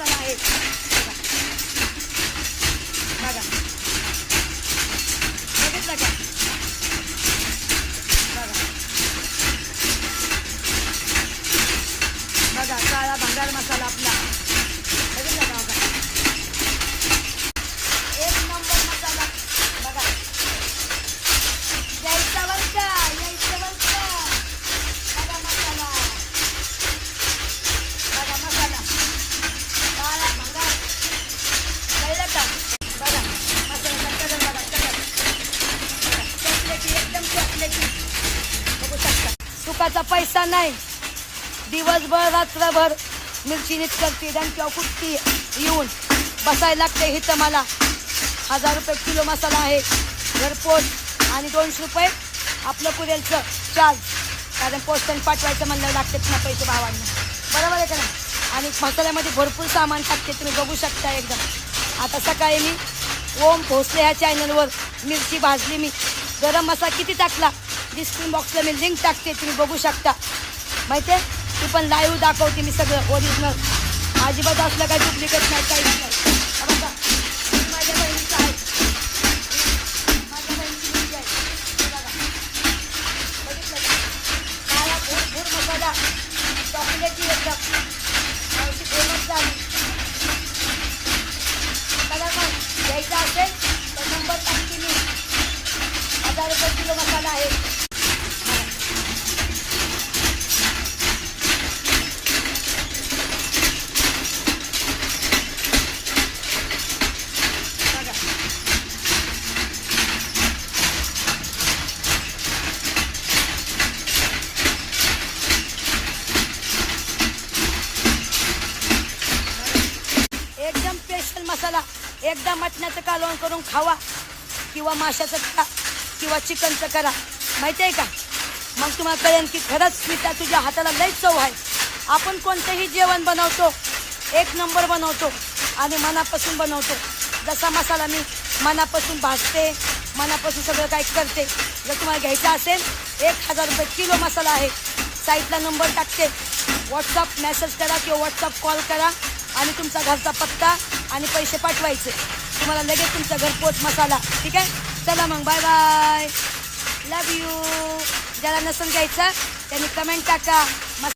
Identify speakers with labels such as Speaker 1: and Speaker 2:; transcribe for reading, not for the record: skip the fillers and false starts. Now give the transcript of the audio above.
Speaker 1: मसाला आहे बघा बघितलं का बघा काळा भंगार मसाला आपला बघितलं का बघा एक नंबर मसाला बघा यायचा बघा बघा मसाला बघा मसाला काळा भंगार कळलं का बघा मसाल्याचा कलर बघा कलर चॉकलेटी एकदम चॉकलेटी बघू शकता सुखाचा पैसा नाही दिवसभर रात्रभर मिरची नीट करते डंक्यावर कुठती येऊन बसायला लागते इथं मला 1000 रुपये किलो मसाला आहे घरपोच आणि 200 रुपये आपलं कुरेलचं चार्ज कारण पोस्टाने पाठवायचं म्हणलं लागतेच ना पैसे भावांना बरोबर आहे का नाही आणि मसाल्यामध्ये भरपूर सामान टाकते तुम्ही बघू शकता एकदम आता सकाळी मी ओम भोसले ह्या चॅनलवर मिरची भाजली मी गरम मसाला किती टाकला डिस्क्रिप्शन बॉक्सला मी लिंक टाकते तुम्ही बघू शकता माहिती आहे ती पण लाईव्ह दाखवते मी सगळं ओरिजिनल अजिबात असलं काही डुप्लिकेट नाही काहीच नाही बघा माझ्या बहिणीचं आहे माझ्या बहिणीची मुलगी आहे बघा बघितलं का काळा भरपूर मसाला चॉकलेटी एकदम माहिती फेमस झाली बघा मग घ्यायचा असेल तर नंबर टाकते मी 1000 रुपये किलो मसाला आहे एकदम स्पेशल मसाला एकदा मटण्याचं कालवण करून खावा किंवा माशाचं करा किंवा चिकनचं करा माहिती आहे का मग तुम्हाला कळेल की खरंच स्मिता तुझ्या हाताला लई चव आहे आपण कोणतंही जेवण बनवतो एक नंबर बनवतो आणि मनापासून बनवतो जसा मसाला मी मनापासून भाजते मनापासून सगळं काही करते जर तुम्हाला घ्यायचा असेल 1000 रुपये किलो मसाला आहे साईटला नंबर टाकते व्हॉट्सअप मेसेज करा किंवा व्हॉट्सअप कॉल करा आणि तुमचा घरचा पत्ता आणि पैसे पाठवायचे तुम्हाला लगेच तुमचा घरपोच मसाला ठीक आहे चला मग बाय बाय लव यू ज्याला नसेल घ्यायचा त्यांनी कमेंट टाका